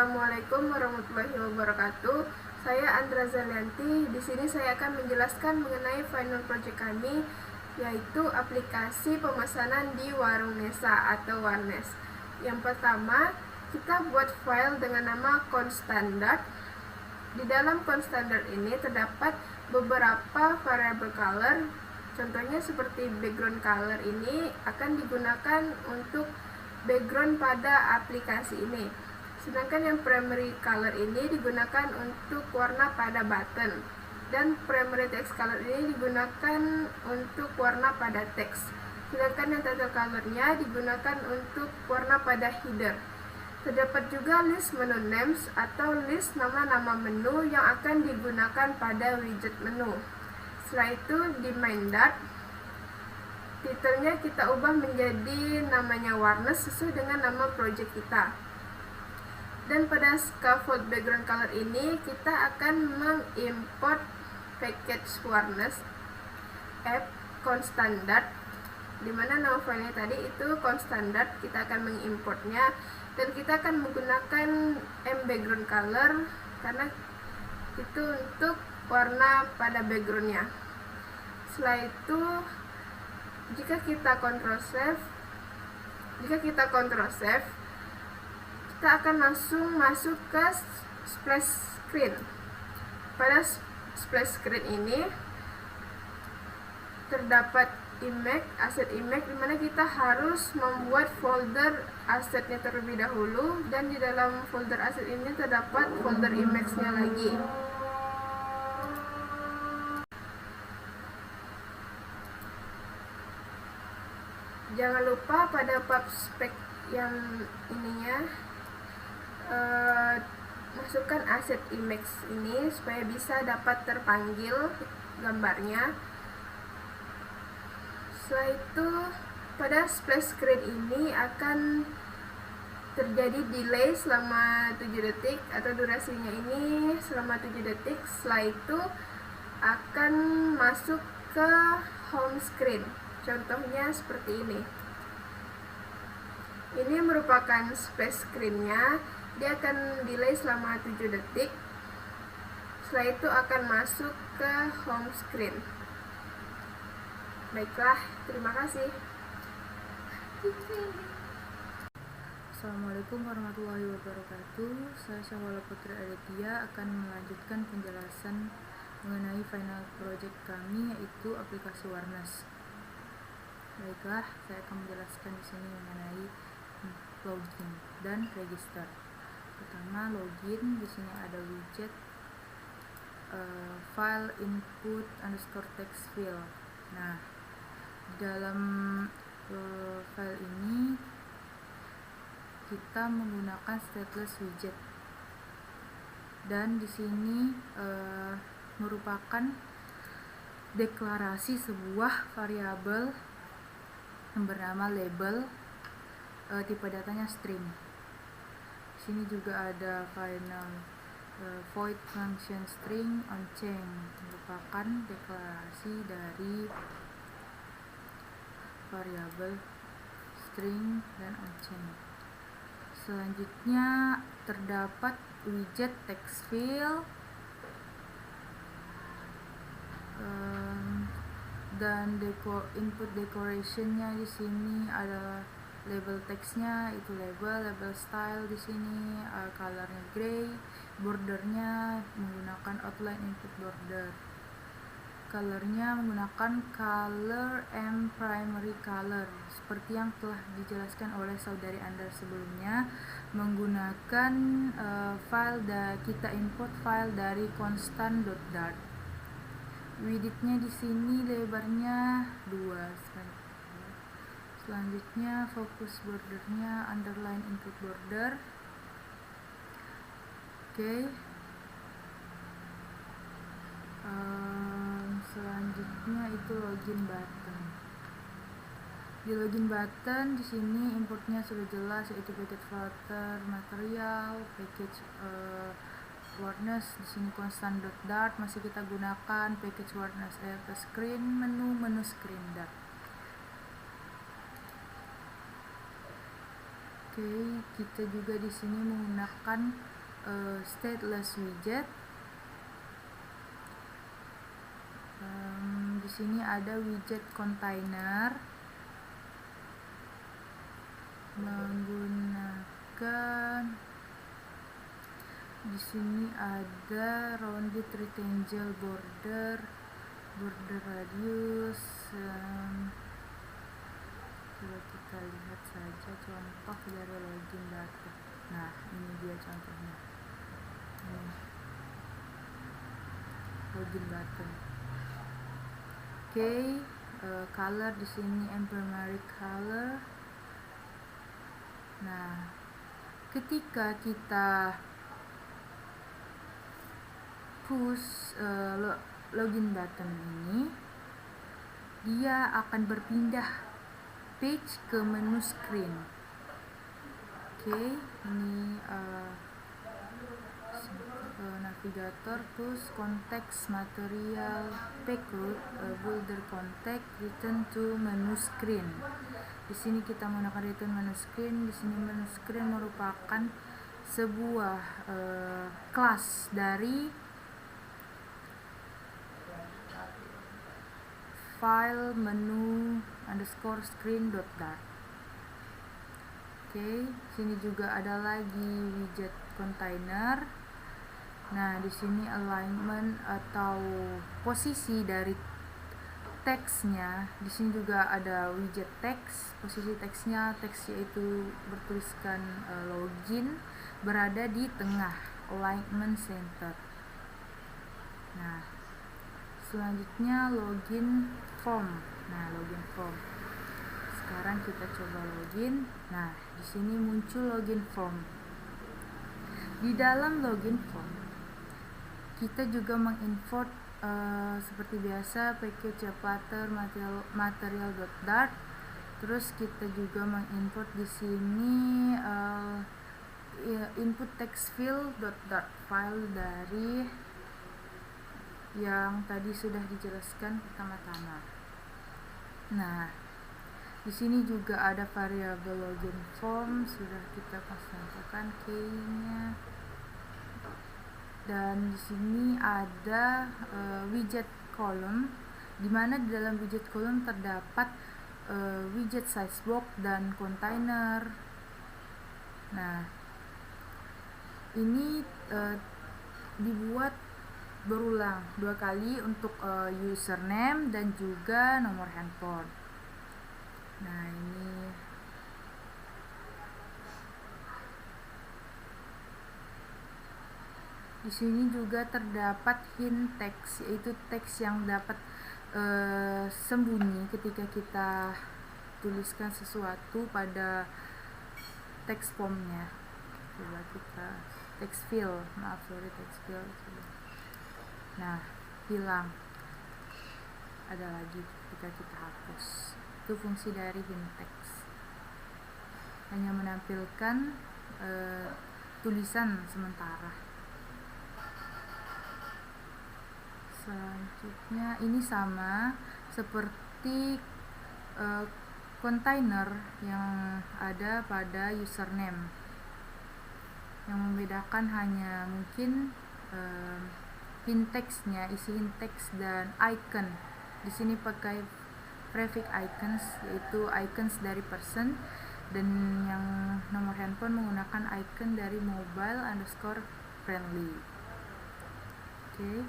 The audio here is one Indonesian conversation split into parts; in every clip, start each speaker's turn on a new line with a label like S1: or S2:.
S1: Assalamualaikum warahmatullahi wabarakatuh. Saya Andra Zalianti. Di sini saya akan menjelaskan mengenai final project kami, yaitu aplikasi pemesanan di Warung Nesa atau Warnes. Yang pertama, kita buat file dengan nama constandard. Di dalam constandard ini terdapat beberapa variable color. Contohnya seperti background color ini akan digunakan untuk background pada aplikasi ini. Sedangkan yang primary color ini digunakan untuk warna pada button, dan primary text color ini digunakan untuk warna pada teks. Sedangkan yang title colornya digunakan untuk warna pada header. Terdapat juga list menu names atau list nama-nama menu yang akan digunakan pada widget menu. Setelah itu di main dart, titelnya kita ubah menjadi namanya Warnes sesuai dengan nama project kita. Dan pada scaffold background color ini kita akan mengimport package Warnes app constandard, dimana nama filenya tadi itu constandard. Kita akan mengimportnya dan kita akan menggunakan background color karena itu untuk warna pada backgroundnya. Setelah itu jika kita Ctrl save, kita akan langsung masuk ke splash screen. Pada splash screen ini terdapat aset image, dimana kita harus membuat folder asetnya terlebih dahulu, dan di dalam folder aset ini terdapat folder image-nya lagi. Jangan lupa pada pub spec yang ininya masukkan aset image ini supaya bisa dapat terpanggil gambarnya. Setelah itu pada splash screen ini akan terjadi delay selama 7 detik atau durasinya ini selama 7 detik. Setelah itu akan masuk ke home screen. Contohnya seperti ini. Ini merupakan splash screen-nya. Dia akan delay selama 7 detik. Setelah itu akan masuk ke home screen. Baiklah, terima kasih.
S2: Assalamualaikum warahmatullahi wabarakatuh. Saya Syahwala Putri Aditya akan melanjutkan penjelasan mengenai final project kami, yaitu aplikasi Warnes. Baiklah, saya akan menjelaskan di sini mengenai login dan register. Pertama, login. Di sini ada widget file input underscore text field. Nah, dalam file ini kita menggunakan stateless widget, dan di sini merupakan deklarasi sebuah variabel yang bernama label, tipe datanya string. Di sini juga ada final void function string onChain, merupakan deklarasi dari variabel string dan onChain. Selanjutnya terdapat widget text field dan input decorationnya di sini adalah label teksnya itu label style di sini, colornya gray, bordernya menggunakan outline input border, colornya menggunakan color and primary color seperti yang telah dijelaskan oleh saudari Anda sebelumnya, menggunakan kita import file dari constant.dart. Widthnya di sini lebarnya 2. Selanjutnya fokus bordernya underline input border. Oke. Selanjutnya itu login button. Di login button di sini importnya sudah jelas, yaitu package flutter material, package Warnes. Di sini constant.dart masih kita gunakan, package Warnes screen menu screen dart. Oke, kita juga di sini menggunakan stateless widget. Di sini ada widget container menggunakan, di sini ada rounded rectangle border radius. Coba kita lihat saja contoh dari login data. Nah, ini dia contohnya. Login button. Oke, color di sini primary color. Nah, ketika kita push login button ini, dia akan berpindah page ke menu screen. Oke, ini navigator, terus konteks material, payload, builder context, return to menu screen. Di sini kita menggunakan return menu screen. Di sini menu screen merupakan sebuah kelas dari file menu underscore screen.dart. Oke, sini juga ada lagi widget container. Nah, di sini alignment atau posisi dari teksnya. Di sini juga ada widget teks. Posisi teksnya, teks yaitu bertuliskan login, berada di tengah, alignment center. Nah, selanjutnya login form. Nah, login form. Sekarang kita coba login. Nah, di sini muncul login form. Di dalam login form, kita juga mengimport seperti biasa package flutter material.dart. Terus kita juga mengimport di sini input text field.dart file dari yang tadi sudah dijelaskan pertama-tama. Nah, di sini juga ada variabel login form, sudah kita pasangkan key-nya. Dan di sini ada widget column, di mana di dalam widget column terdapat widget size box dan container. Nah, ini dibuat berulang 2 kali untuk username dan juga nomor handphone. Nah, ini di sini juga terdapat hint text, yaitu teks yang dapat sembunyi ketika kita tuliskan sesuatu pada text formnya. Coba kita text field, text field. Nah, hilang. Ada lagi ketika kita hapus. Itu fungsi dari hint text. Hanya menampilkan tulisan sementara. Selanjutnya ini sama seperti container yang ada pada username. Yang membedakan hanya mungkin hint text-nya, isi hint text dan icon. Di sini pakai prefix icons, yaitu icons dari person, dan yang nomor handphone menggunakan icon dari mobile underscore friendly. Oke.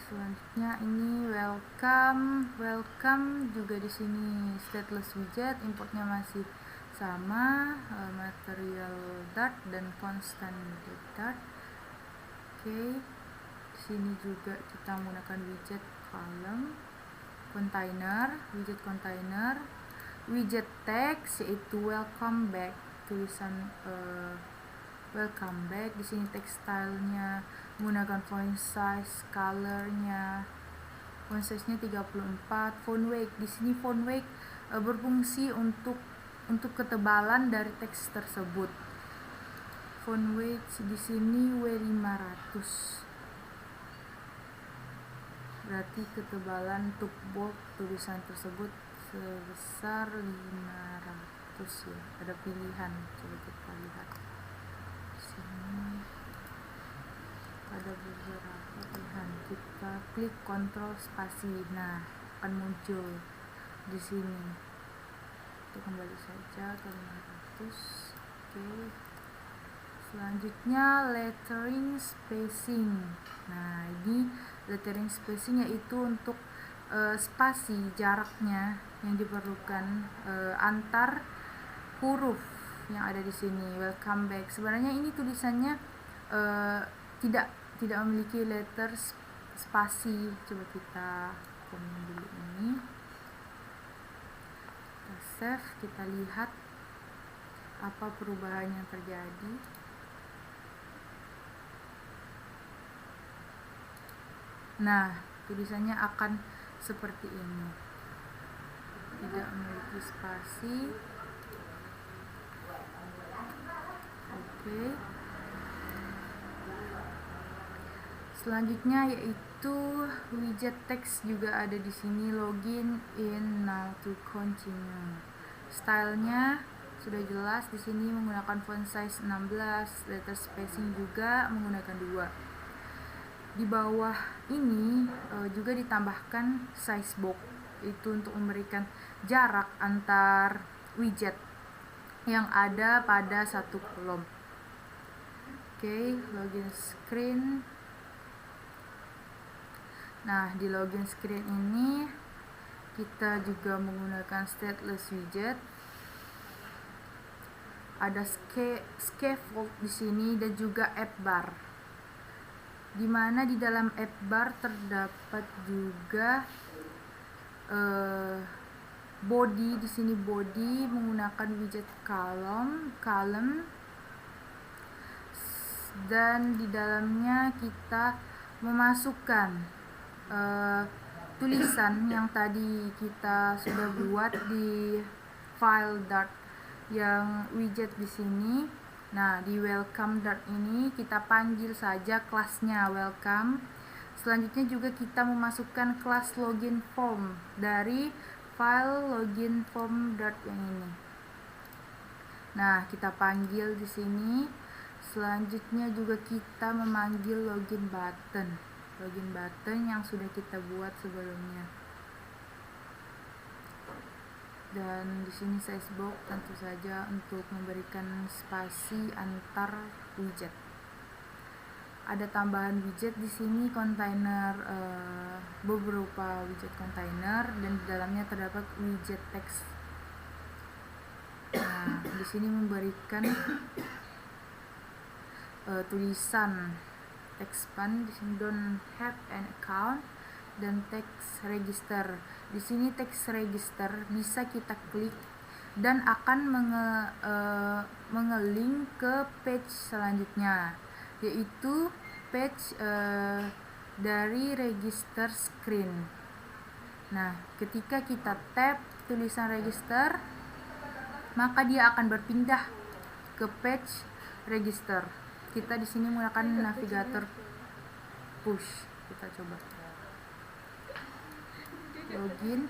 S2: Selanjutnya ini welcome juga di sini stateless widget, importnya masih sama, material dart dan constant dart. Oke. Di sini juga kita menggunakan widget column, widget container, widget text yaitu welcome back, tulisan welcome back. Di sini text stylenya menggunakan font size, colornya font size-nya 34, font weight. Di sini font weight berfungsi untuk ketebalan dari teks tersebut. Font weight di sini W500. Berarti ketebalan untuk bold tulisan tersebut sebesar 500. status ya, ada pilihan. Coba kita lihat di sini ada beberapa pilihan. Kita klik kontrol spasi, nah akan muncul di sini. Kita kembali saja ke 500. Oke. Selanjutnya lettering spacing. Nah, ini lettering spacing yaitu untuk spasi, jaraknya yang diperlukan antar huruf yang ada di sini. Welcome back. Sebenarnya ini tulisannya tidak memiliki letter spasi. Coba kita komen dulu ini. Kita save, kita lihat apa perubahan yang terjadi. Nah, tulisannya akan seperti ini, tidak memiliki spasi. Oke. Selanjutnya yaitu widget text juga ada di sini. Login in now to continue. Stylenya sudah jelas di sini, menggunakan font size 16, letter spacing juga menggunakan 2. Di bawah ini juga ditambahkan size box, itu untuk memberikan jarak antar widget yang ada pada satu kolom. Oke, login screen. Nah, di login screen ini kita juga menggunakan stateless widget. Ada scaffold di sini dan juga app bar. Di mana di dalam app bar terdapat juga body. Di sini body menggunakan widget column dan di dalamnya kita memasukkan tulisan yang tadi kita sudah buat di file Dart yang widget di sini. Nah, di welcome Dart ini kita panggil saja kelasnya welcome. Selanjutnya juga kita memasukkan kelas login form dari file login form Dart yang ini. Nah, kita panggil di sini. Selanjutnya juga kita memanggil login button yang sudah kita buat sebelumnya. Dan di sini size box tentu saja untuk memberikan spasi antar widget. Ada tambahan widget di sini, kontainer, beberapa widget kontainer, dan di dalamnya terdapat widget text. Nah, di sini memberikan tulisan text pan. Di sini don't have an account dan text register. Di sini text register bisa kita klik dan akan mengelink ke page selanjutnya, yaitu page dari register screen. Nah, ketika kita tap tulisan register, maka dia akan berpindah ke page register. Kita di sini menggunakan navigator push. Kita coba login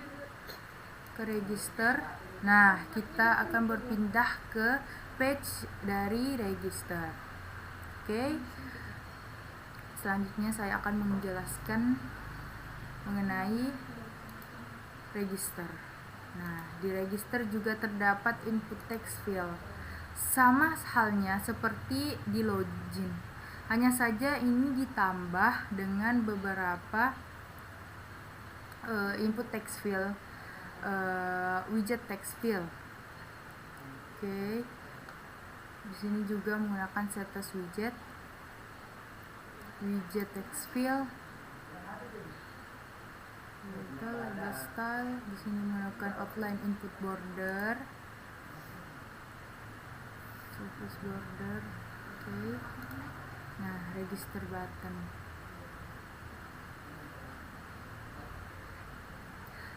S2: ke register. Nah, kita akan berpindah ke page dari register. Oke. Selanjutnya saya akan menjelaskan mengenai register. Nah, di register juga terdapat input text field. Sama halnya seperti di login. Hanya saja ini ditambah dengan beberapa input text field, widget text field. Oke. Di sini juga menggunakan status widget text field, label style. Di sini menggunakan outline input border, surface border. Oke. Nah, register button.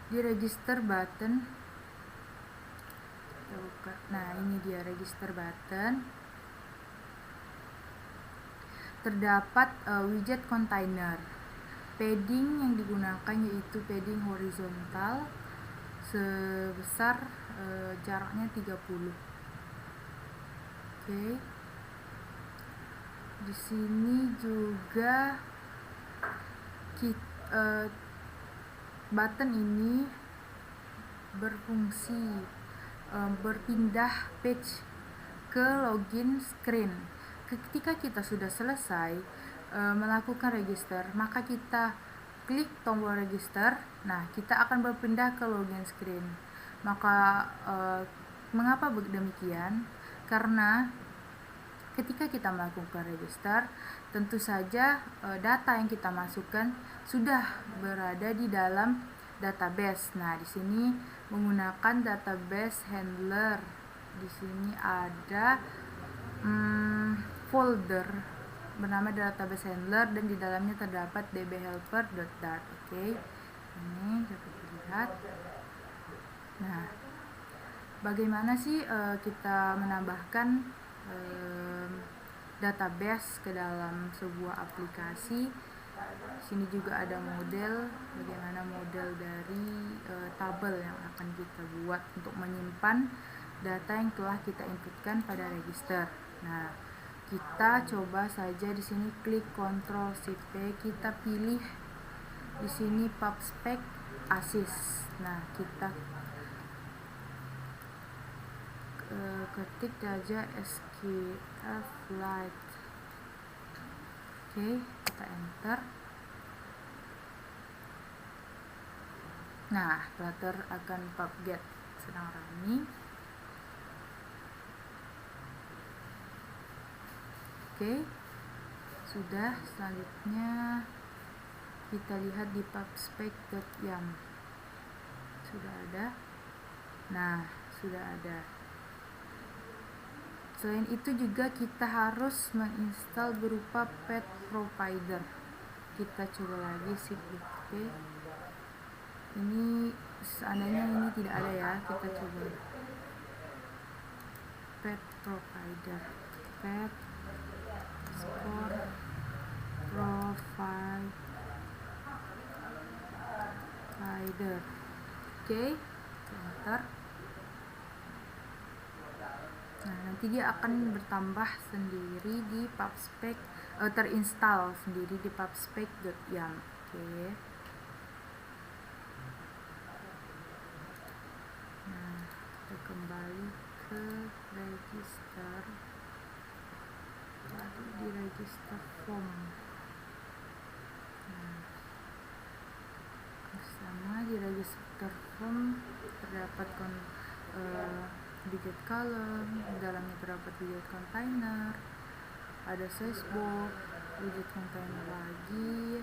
S2: Di register button kita buka. Nah, ini dia register button. Terdapat widget container. Padding yang digunakan yaitu padding horizontal sebesar jaraknya 30. Oke. Di sini juga button ini berfungsi berpindah page ke login screen. Ketika kita sudah selesai melakukan register, maka kita klik tombol register. Nah, kita akan berpindah ke login screen. Maka mengapa demikian? Karena ketika kita melakukan register, tentu saja data yang kita masukkan sudah berada di dalam database. Nah, di sini menggunakan database handler. Di sini ada folder bernama database handler dan di dalamnya terdapat dbhelper.dart. Oke. Ini dapat dilihat. Nah, bagaimana sih kita menambahkan database ke dalam sebuah aplikasi? Sini juga ada model, bagaimana model dari tabel yang akan kita buat untuk menyimpan data yang telah kita inputkan pada register. Nah, kita coba saja di sini klik Ctrl Shift P, kita pilih di sini PubSpec ASIS. Nah, kita ketik saja SQLite. Oke, kita enter. Nah, Flutter akan pubget sedang running. Oke, sudah. Selanjutnya kita lihat di pubspec.yam. Sudah ada. Nah, sudah ada. Selain itu juga kita harus menginstal berupa pet provider. Kita coba lagi shift P. Ini seandainya ini tidak ada ya, kita coba pet provider, pet score provider. Oke, enter. Nah, nanti dia akan bertambah sendiri di PubSpec, terinstall sendiri di pubspec.yam. Oke. Nah, kita kembali ke register. Lalu di register form. Nah, bersama di register form terdapat widget column, dalamnya terdapat widget container, ada size-box, widget container lagi.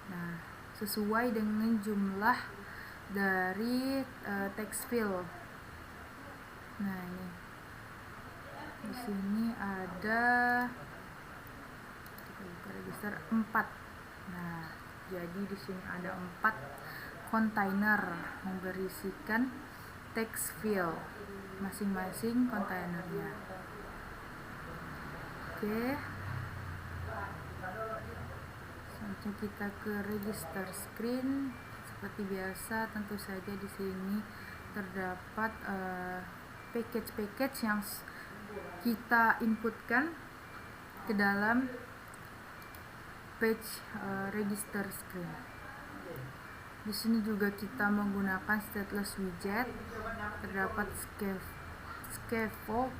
S2: Nah, sesuai dengan jumlah dari text field. Nah, ini di sini ada, kita buka register 4. Nah, jadi di sini ada 4 kontainer yang berisikan text field masing-masing kontainernya. Oke. Selanjutnya kita ke register screen. Seperti biasa, tentu saja di sini terdapat package-package yang kita inputkan ke dalam page register screen. Di sini juga kita menggunakan stateless widget, terdapat scaffold.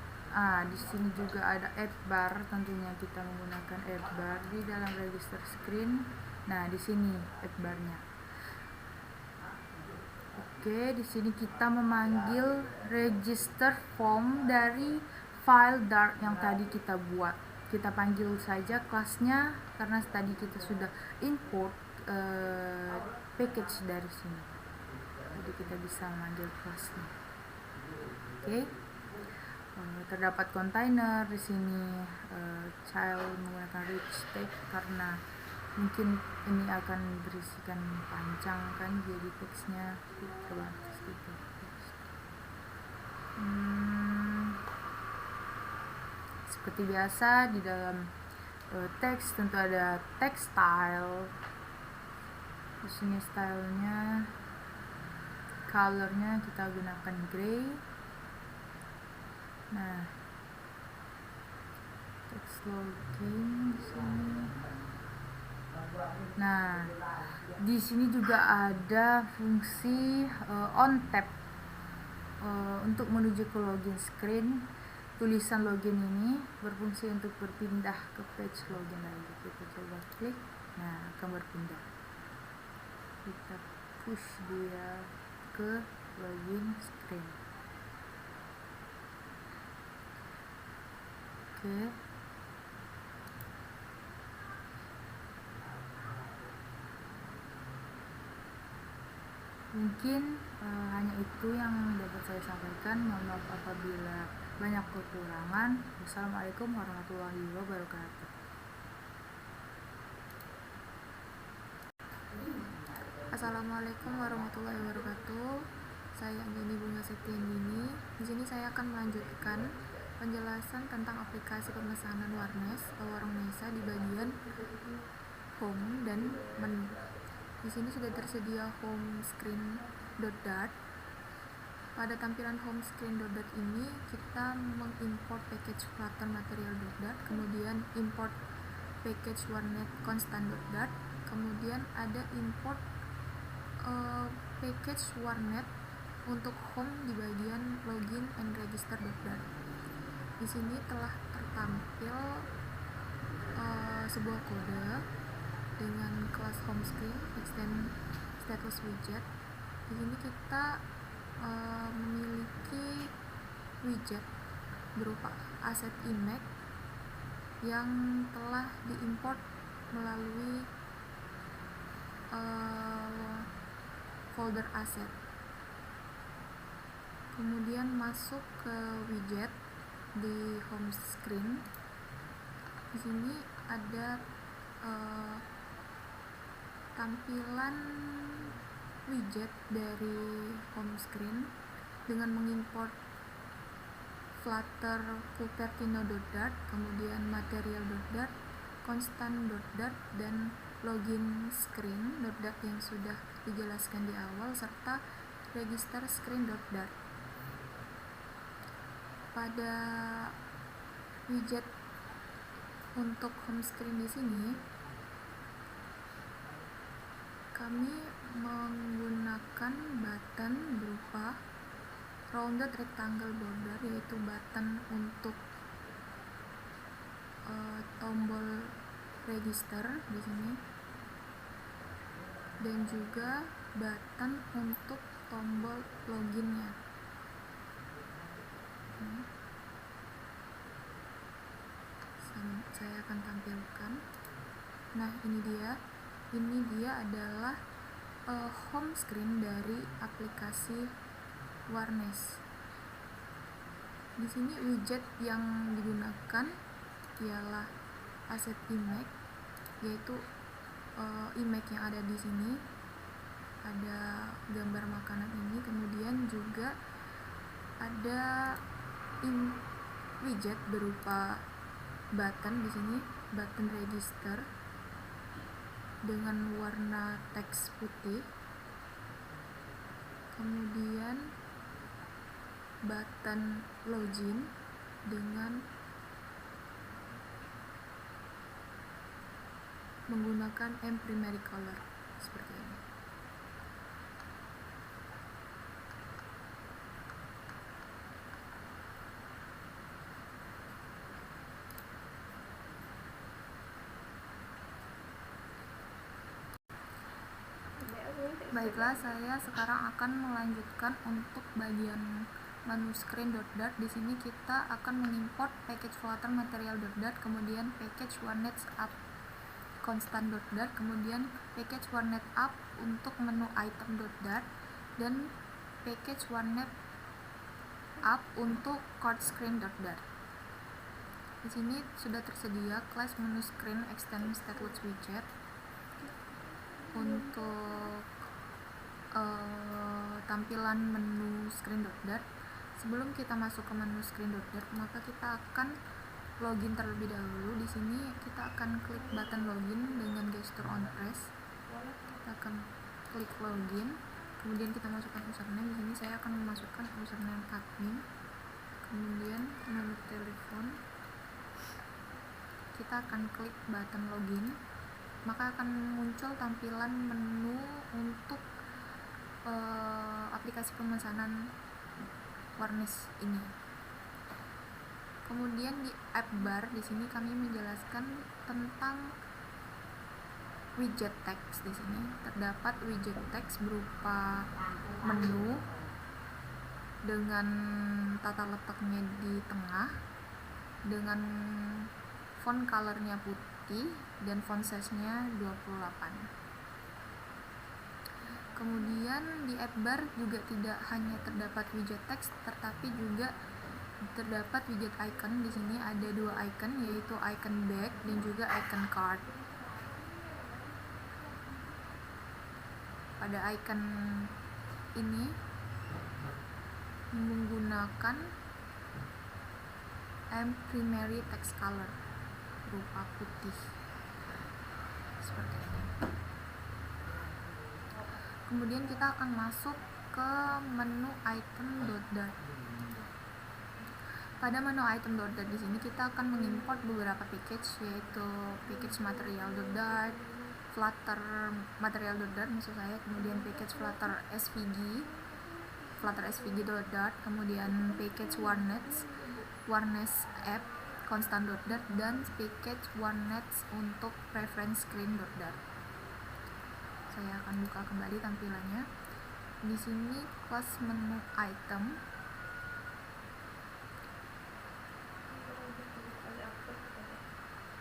S2: Di sini juga ada add bar, tentunya kita menggunakan add bar di dalam register screen. Nah, di sini add barnya. Oke, di sini kita memanggil register form dari file Dart yang tadi kita buat. Kita panggil saja kelasnya karena tadi kita sudah import package dari sini. Jadi kita bisa memanggil kelasnya. Oke. Terdapat kontainer di sini, child menggunakan rich text karena mungkin ini akan berisikan panjang kan, jadi teksnya terbatas gitu. Seperti biasa di dalam teks tentu ada text style. Di sini stylenya colornya kita gunakan gray. Nah, text login di sini. Nah, di sini juga ada fungsi on tab untuk menuju ke login screen. Tulisan login ini berfungsi untuk berpindah ke page login lagi. Kita coba klik, nah akan berpindah. Kita push dia ke login screen. Oke. Mungkin hanya itu yang dapat saya sampaikan. Mohon maaf apabila banyak kekurangan. Wassalamualaikum warahmatullahi wabarakatuh.
S1: Assalamualaikum warahmatullahi wabarakatuh. Saya Anjani Bunga Septiandini. Di sini saya akan melanjutkan penjelasan tentang aplikasi pemesanan Warnes atau Warung Nesa di bagian home dan menu. Di sini sudah tersedia home screen .dart. Pada tampilan home screen .dart ini kita mengimport package Flutter material .dart, kemudian import package warnet constant .dart, kemudian ada import package warnet untuk home di bagian login and register .dart. Di sini telah tertampil sebuah kode dengan kelas home screen extend status widget. Di sini kita memiliki widget berupa aset image yang telah diimport melalui folder aset. Kemudian masuk ke widget di home screen. Di sini ada tampilan widget dari home screen dengan mengimport Flutter Cupertino.dart, kemudian material.dart, constant.dart, dan login screen.dart yang sudah dijelaskan di awal, serta register screen.dart. Pada widget untuk home screen di sini kami menggunakan button berupa rounded rectangle border, yaitu button untuk tombol register di sini, dan juga button untuk tombol loginnya. Saya akan tampilkan. Nah, ini dia adalah home screen dari aplikasi Warnes. Di sini widget yang digunakan ialah aset image, yaitu image yang ada di sini, ada gambar makanan ini, kemudian juga ada widget berupa button di sini, button register dengan warna teks putih, kemudian button login dengan menggunakan primary color seperti ini. Baiklah, saya sekarang akan melanjutkan untuk bagian menu screen.dart. Di sini kita akan mengimport package Flutter material.dart, kemudian package warnet app constant.dart, kemudian package warnet app untuk menu item.dart, dan package warnet app untuk card screen.dart. Di sini sudah tersedia class menu screen extend stateless widget untuk tampilan menu screen.dart. Sebelum kita masuk ke menu screen.dart, maka kita akan login terlebih dahulu. Di sini kita akan klik button login dengan gesture on press. Kita akan klik login,
S2: Kemudian kita masukkan username. Di sini saya akan memasukkan username admin. Kemudian nomor telepon. Kita akan klik button login, maka akan muncul tampilan menu untuk aplikasi pemesanan Warnes ini. Kemudian di app bar di sini kami menjelaskan tentang widget text. Di sini terdapat widget text berupa menu dengan tata letaknya di tengah, dengan font colornya putih dan font size-nya 28. Kemudian di app bar juga tidak hanya terdapat widget text, tetapi juga terdapat widget icon. Di sini ada 2 icon, yaitu icon back dan juga icon card. Pada icon ini menggunakan primary text color berupa putih seperti ini. Kemudian kita akan masuk ke menu item .dart. Pada menu item .dart di sini kita akan mengimport beberapa package, yaitu package material .dart, Flutter material .dart maksud saya, kemudian package Flutter svg.dart, kemudian package Warnes app constant.dart, dan package Warnes untuk preference screen.dart. Saya akan buka kembali tampilannya. Di sini kelas menu item,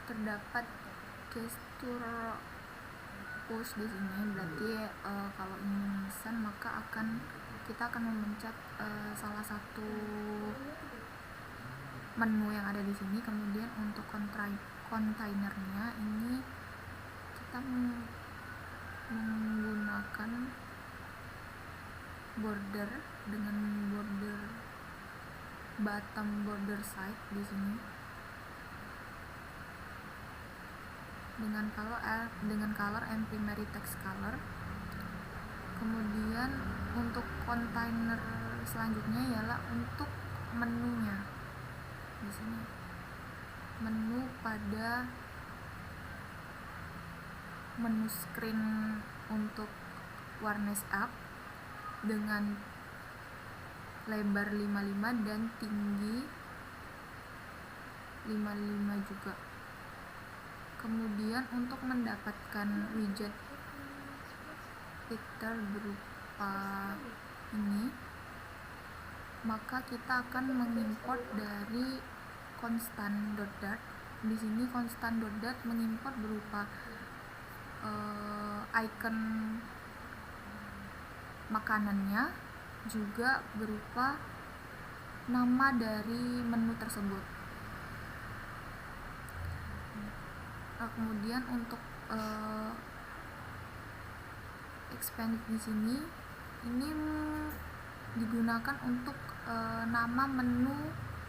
S2: terdapat gestur push di sini. Berarti kalau ingin memesan maka kita akan memencet salah satu menu yang ada di sini. Kemudian untuk kontainernya ini kita menggunakan border dengan border bottom border side di sini dengan color and primary text color. Kemudian untuk kontainer selanjutnya ialah untuk menunya. Di sini menu pada menu screen untuk Warnes app dengan lebar 55 dan tinggi 55 juga. Kemudian untuk mendapatkan widget picture berupa ini, maka kita akan mengimport dari constant.dart. Di sini constant.dart mengimport berupa icon makanannya, juga berupa nama dari menu tersebut. Kemudian untuk expand di sini ini digunakan untuk nama menu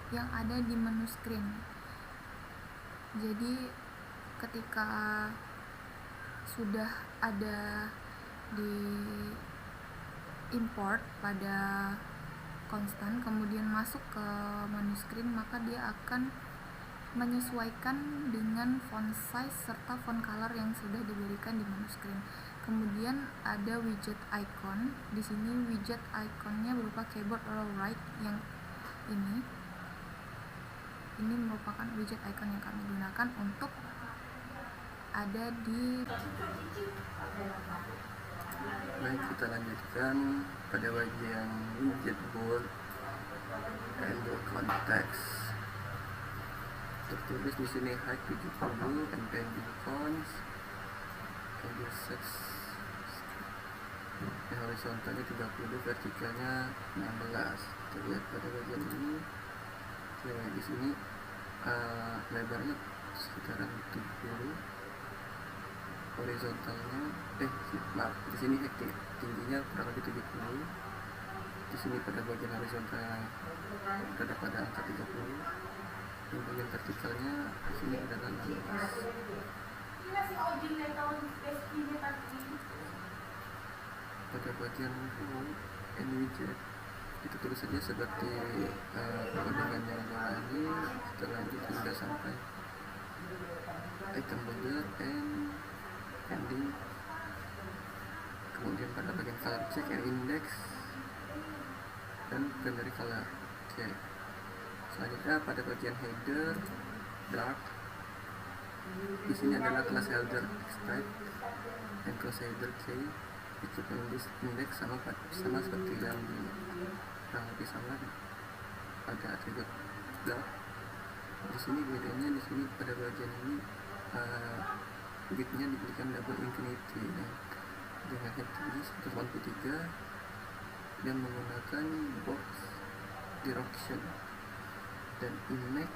S2: yang ada di menu screen. Jadi ketika sudah ada di import pada constant kemudian masuk ke menu screen, maka dia akan menyesuaikan dengan font size serta font color yang sudah diberikan di menu screen. Kemudian ada widget icon. Di sini widget iconnya berupa keyboard roll right yang ini merupakan widget icon yang kami gunakan untuk ada di.
S3: Baik, kita lanjutkan pada bagian widget board and the context. Tertulis di sini height 70, impending fonts, and the sex horizontalnya 30, vertikalnya 16. Kita lihat pada bagian ini. Ya, di sini lebarnya sekitaran 70, horizontalnya di sini tingginya kurang lebih 70. Di sini pada bagian horizontal berada pada angka 30. Dan bagian vertikalnya di sini adalah 16. pada bagian flow and widget itu tulis saja seperti codingan yang bawah ini. Setelah lanjut hingga sampai item border and ending. Kemudian pada bagian color check and index dan primary color. Oke. Selanjutnya pada bagian header dark, di sini adalah kelas header extract dan kelas header key. Itu index sama seperti yang di kurang lebih sama pada atribut dark. Di sini bedanya, di sini pada bagian ini widthnya diberikan double infinity dengan height tinggi 183 dan menggunakan box direction dan image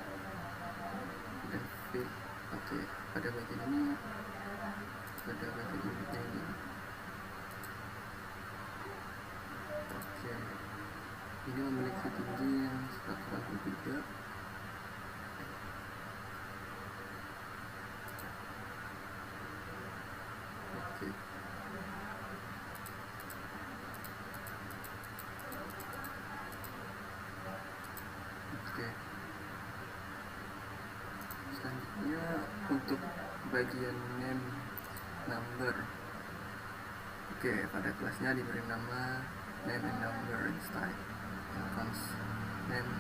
S3: dan fill. Oke, pada bagian ini, pada bagian image-nya ini. Oke, ini memiliki tinggi yang 183. Oke. Oke. Selanjutnya untuk bagian name number. Oke, pada kelasnya diberi nama name and number and style and cons name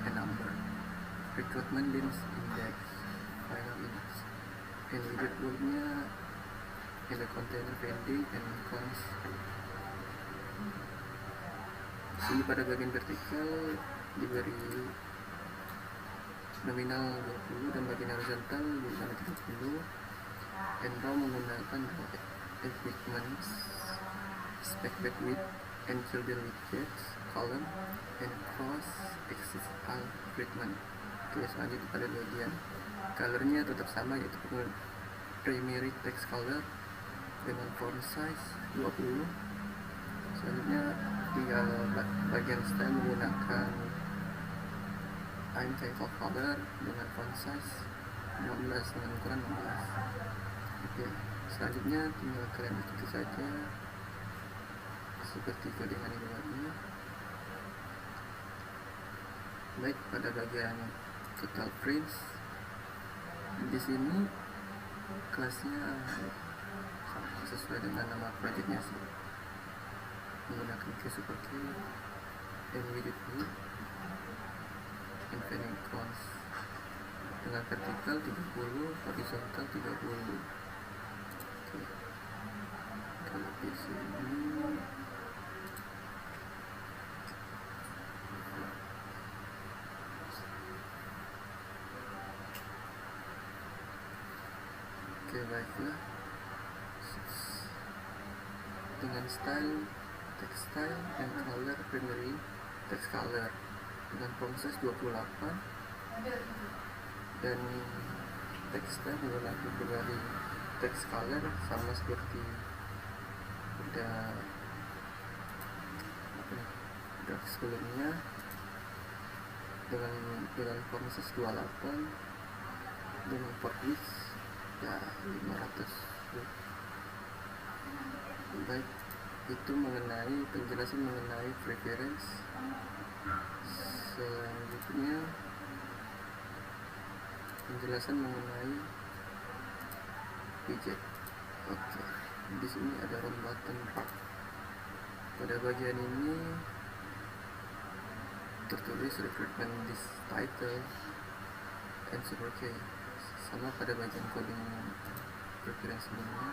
S3: and number, recruitment limbs index, final index, and widget wordnya in the container pending and cons. Sini pada bagian vertikal diberi nominal 20 dan bagian horizontal diberi 30, and raw menggunakan equipments, spec bed width and children widgets, column and cross axis treatment. Oke, selanjutnya pada bagian colornya tetap sama, yaitu primary text color dengan font size 20. Selanjutnya tinggal bagian style menggunakan time title color dengan font size 16 dengan ukuran 16. Oke, selanjutnya tinggal kalian ikuti saja seperti codingan di bawahnya. Baik, pada bagian total prints di sini kelasnya sesuai dengan nama projectnya sih, menggunakan key super key and widget group infinite cons dengan vertikal 30, horizontal 30. Oke, kalau di sini oke, baiklah. Dengan style textile and color primary text color dengan proses 28 dan textile menggunakan primary text color sama seperti udah sebelumnya dengan proses 28 dengan port width ya 500. Baik, itu mengenai penjelasan mengenai preference. Selanjutnya penjelasan mengenai widget. Oke, di sini ada round button. Pada bagian ini tertulis recruitment this title and super key, sama pada bagian coding preference sebelumnya.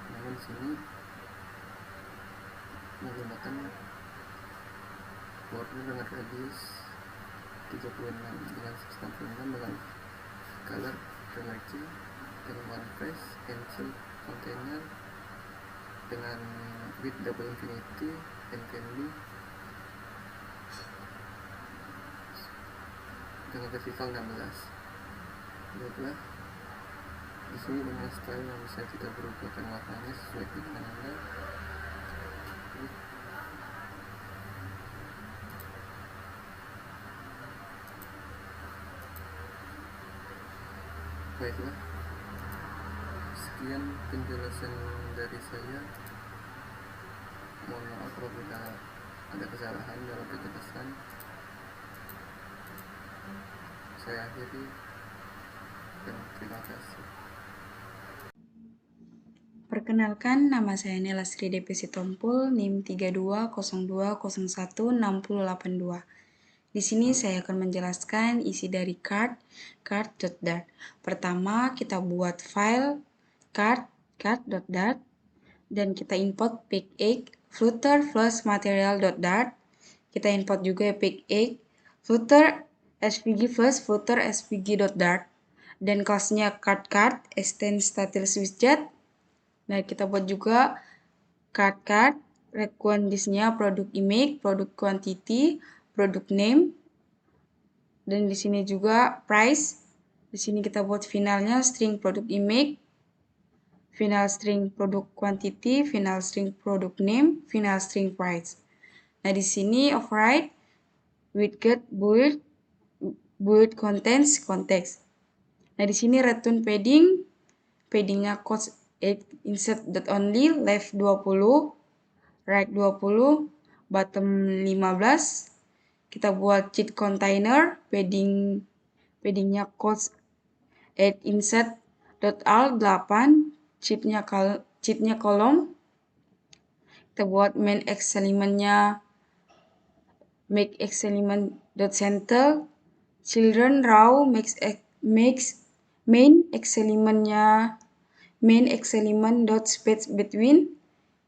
S3: Namun di sini menggunakan border dengan radius 36 dengan 96 dengan color primary key dengan one face and child container dengan width double infinity and candy dengan vertical 16. Baiklah, di sini dengan style yang bisa kita berubahkan warnanya sesuai dengan Anda. Baiklah, sekian penjelasan dari saya. Mohon maaf apabila ada kesalahan dalam penjelasan. Saya akhiri dan terima kasih.
S4: Perkenalkan, nama saya Nela Sri Depi Sitompul, NIM 3202016082. Di sini saya akan menjelaskan isi dari card.dart. Pertama, kita buat file card.dart dan kita import picx flutter plus material.dart. Kita import juga picx flutter svg plus flutter svg.dart dan kelasnya card extend stateless widget. Nah, kita buat juga card requirements-nya product image, product quantity, product name, dan di sini juga price. Di sini kita buat finalnya string product image, final string product quantity, final string product name, final string price. Nah, di sini override widget build contents context. Nah, di sini return paddingnya cost 8 insert.only, left 20, right 20, bottom 15. Kita buat cheat container, paddingnya cost 8 insert.alt 8, cheatnya kolom. Kita buat main x elementnya make x element.center, children row makes main x elementnya main x element.space between.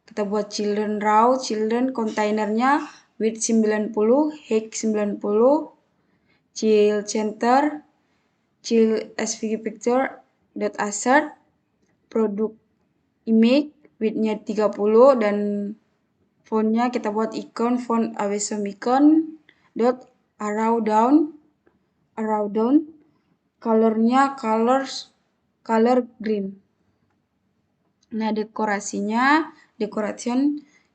S4: Kita buat children row, children containernya width 90, height 90, child center, child svg picture dot assert, product image widthnya 30 dan fontnya kita buat icon font awesome icon dot arrow down, colornya color green. Nah, decoration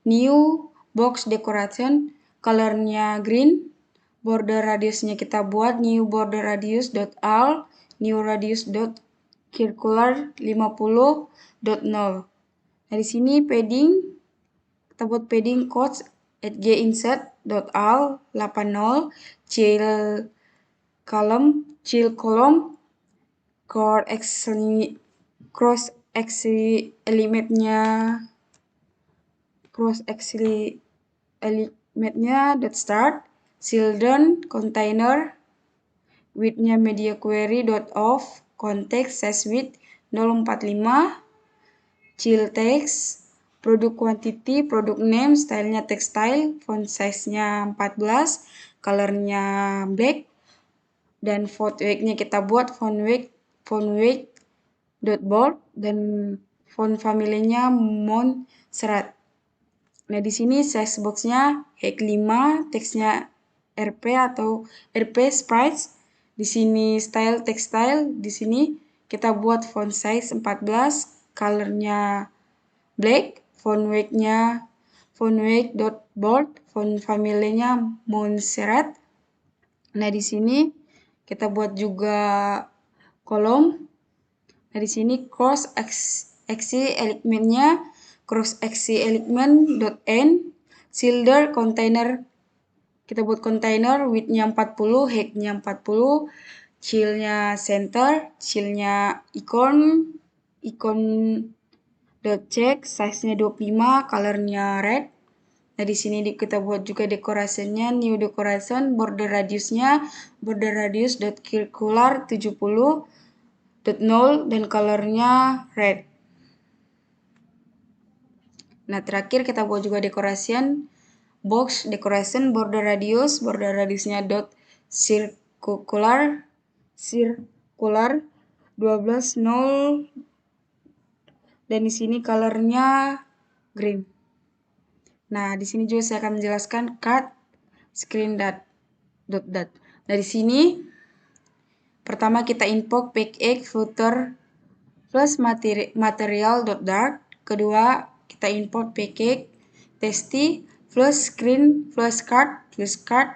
S4: new box decoration, colornya green, border radiusnya kita buat new border radius dot all, new radius dot circular 50.0. Nah, di sini padding kita buat padding cost @g insert dot all 80, child column cross x elementnya dot start, children container widthnya media query dot off, context size width 045, child text, product quantity, product name, stylenya textile, font size-nya 14, colornya black, dan font weight-nya kita buat font weight dot bold dan font family-nya Montserrat. Nah, di sini size box-nya height 5, text-nya RP atau RP sprites. Di sini style textile, di sini kita buat font size 14, color-nya black, font weight dot bold, font family-nya Montserrat. Nah, di sini kita buat juga kolom. Nah, di sini cross axis elementnya cross axis element dot end, childer container kita buat container width-nya 40, height-nya 40, child-nya center, child-nya icon dot check, size-nya 25, color-nya red. Nah, di sini kita buat juga dekorasinya new decoration, border radiusnya border radius dot circular 70 dot 0 dan colornya red. Nah, terakhir kita buat juga decoration box decoration border radiusnya dot circular 12 0 dan di sini colornya green. Nah, di sini juga saya akan menjelaskan card screen dot. Nah, di sini pertama kita import picx flutter plus material.dart. Kedua, kita import picx testy plus screen plus card.dart.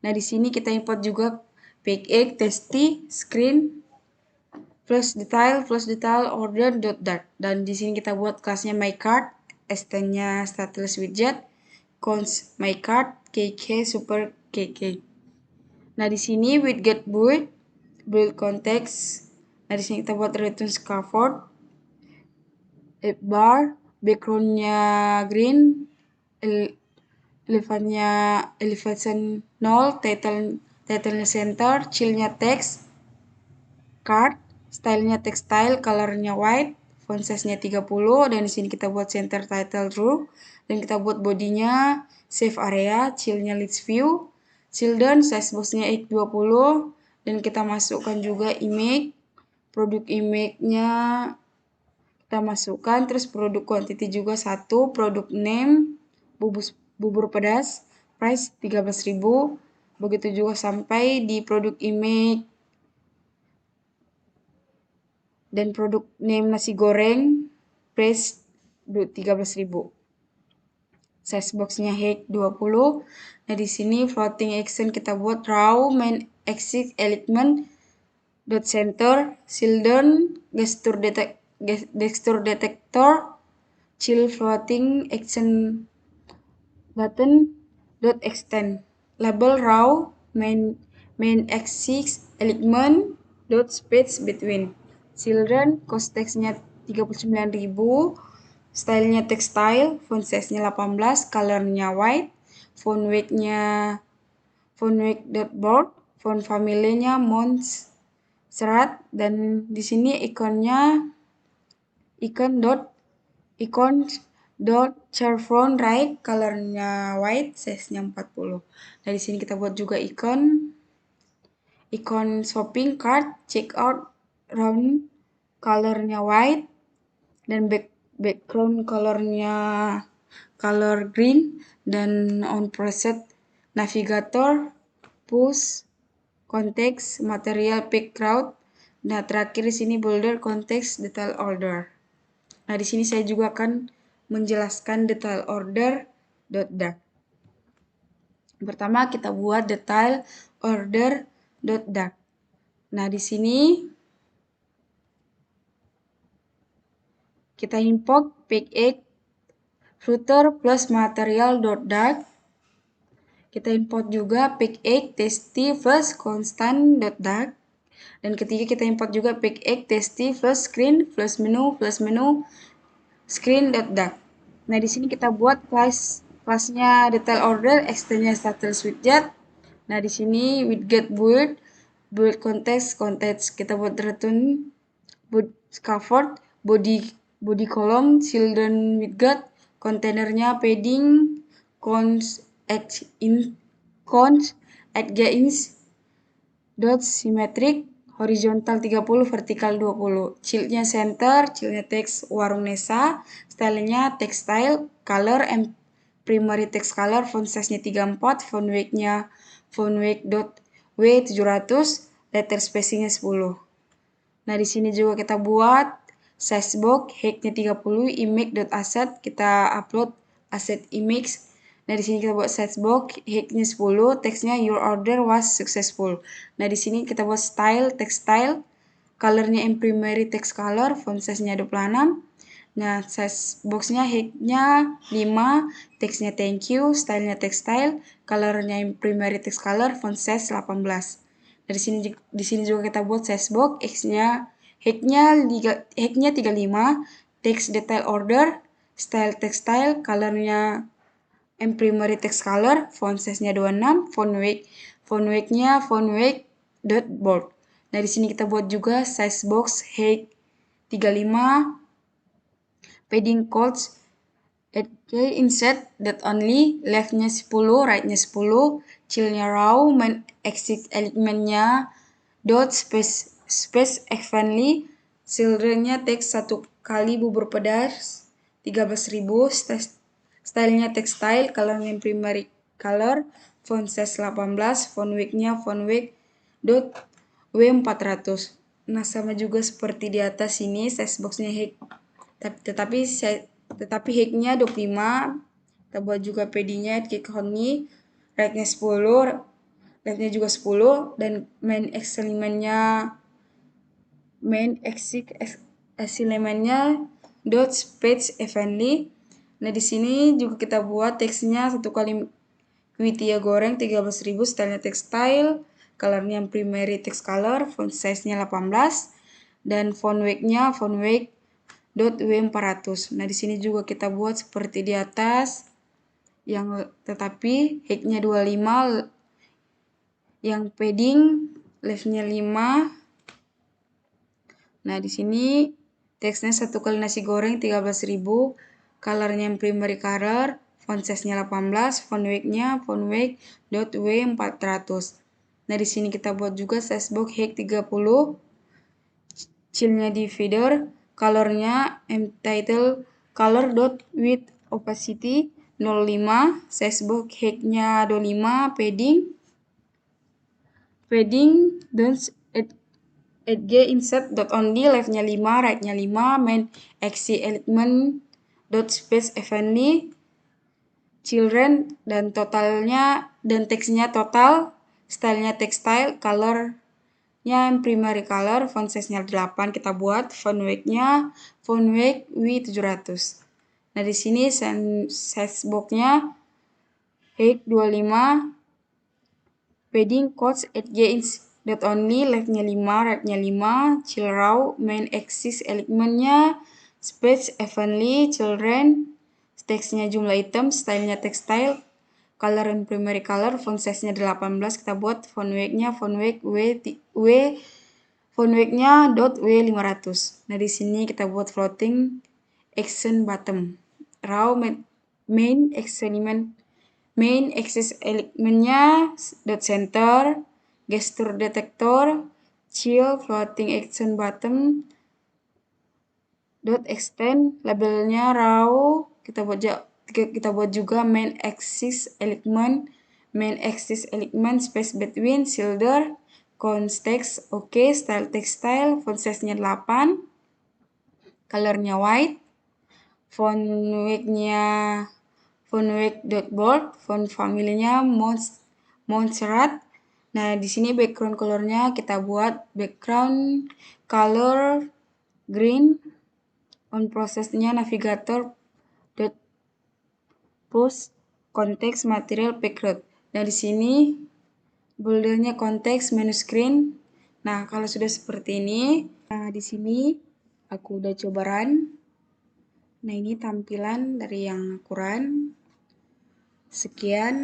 S4: Nah, di sini kita import juga picx testy screen plus detail order.dart dan di sini kita buat kelasnya my card extendnya stateless widget, cons my card, KK super KK. Nah, di sini widget build context. Nah, di sini kita buat return scaffold, bar, backgroundnya green, elevation 0, title-nya center, chillnya text, card, stylenya textile, colornya white, font size-nya 30, dan di sini kita buat center title true, dan kita buat bodinya save area, chillnya list view, children size boxnya 820, dan kita masukkan juga image, produk image-nya kita masukkan, terus produk quantity juga 1, produk name, bubur pedas, price 13.000, begitu juga sampai di produk image dan produk name nasi goreng, price 13.000. Size boxnya height 20. Nah, di sini floating action kita buat raw main exit element dot center, children gesture detector, chill floating action button dot extend, label raw main exit element dot space between, children cost text-nya 39.000, stylenya textile, font size-nya 18, color-nya white, font weight-nya dot bold, font family-nya Mons Serat, dan di sini ikonnya icon dot chevron right, colornya white, size-nya 40. Nah, di sini kita buat juga ikon shopping cart, checkout round, colornya white, dan background colornya color green, dan on preset navigator, push, konteks, material background. Nah, terakhir di sini border, konteks, detail order. Nah, di sini saya juga akan menjelaskan detail order .dark. Pertama kita buat detail order .dark. Nah, di sini kita import page footer plus material .dark. Kita import juga page txt plus constant .dark. Dan ketiga kita import juga page txt plus screen plus menu screen.dark. Nah, di sini kita buat kelasnya detail order, extendnya stateless widget. Nah, di sini widget build context, kita buat return scaffold, body column, children widget, kontainernya padding, cons dot symmetric, horizontal 30, vertikal 20. Childnya center, childnya text warung Nesa, stylenya textile, color and primary text color, font size-nya 34, font weight-nya dot w 700, letter spacing-nya 10. Nah, di sini juga kita buat size box, height-nya 30, image.asset, kita upload asset image. Nah, di sini kita buat size box, height-nya 10, text-nya your order was successful. Nah, di sini kita buat style, textile, color-nya primary text color, font size-nya 26. Nah, size box-nya height-nya 5, text-nya thank you, style-nya textile, color-nya primary text color, font size 18. Nah, di sini juga kita buat size box, height-nya 35, text detail order, style textile, color-nya primary text color, font size-nya 26, font weight-nya dot bold. Nah, di sini kita buat juga size box height 35, padding codes, insert that only, left-nya 10, right-nya 10, chill-nya raw, main exit element-nya dot space evenly, children-nya text 1 kali bubur pedas 13.000, style-nya textile, color-nya primary color, font size 18, font weight-nya dot W400. Nah, sama juga seperti di atas sini, size box-nya height, tetapi height-nya 25. Kita buat juga padding-nya kick honey, right-nya 10, left-nya juga 10, dan main exit elementnya dot space evenly, Nah, di sini juga kita buat teksnya 1 kali Kwitia goreng 13.000, stylenya textile, colornya primary text color, font size-nya 18, dan font weight-nya font weight .w400. Nah, di sini juga kita buat seperti di atas, tetapi height-nya 25, yang padding left-nya 5. Nah, di sini teksnya 1 kali nasi goreng 13.000, colornya primary color, font size-nya 18, font weight-nya font weight .w400. Nah, di sini kita buat juga size box height 30, chill-nya divider, colornya entitled color .width opacity 0,5, size box height-nya 25, padding don't G insert dot only, left-nya 5, right-nya 5, main axis element dot space evenly, children, dan totalnya dan teksnya total, stylenya textile, colornya primary color, font size-nya 8 kita buat, font weight-nya font weight W700. Nah, di sini size box-nya height 25, padding cost 8G inch dot only, left-nya 5, right-nya 5, chill raw, main axis elementnya space evenly, children, teksnya jumlah item, stylenya textile, color and primary color, font size-nya 18 kita buat, font weight-nya font weight font weight-nya .w500. Nah, di sini kita buat floating action bottom, raw main axis elementnya dot center, gesture detector, chill floating action button dot extend, labelnya raw, kita buat juga main axis element space between shoulder, context oke, style textile, font size-nya 8, colornya white, font weight-nya font weight bold, font family-nya Montserrat. Nah, di sini background color-nya kita buat background color green, on prosesnya navigator push konteks material background. Nah, di sini bouldernya konteks menu screen. Nah, kalau sudah seperti ini, nah di sini aku udah coba run. Nah, ini tampilan dari yang aku run. Sekian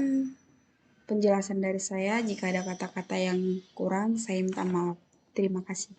S4: penjelasan dari saya. Jika ada kata-kata yang kurang, saya minta maaf. Terima kasih.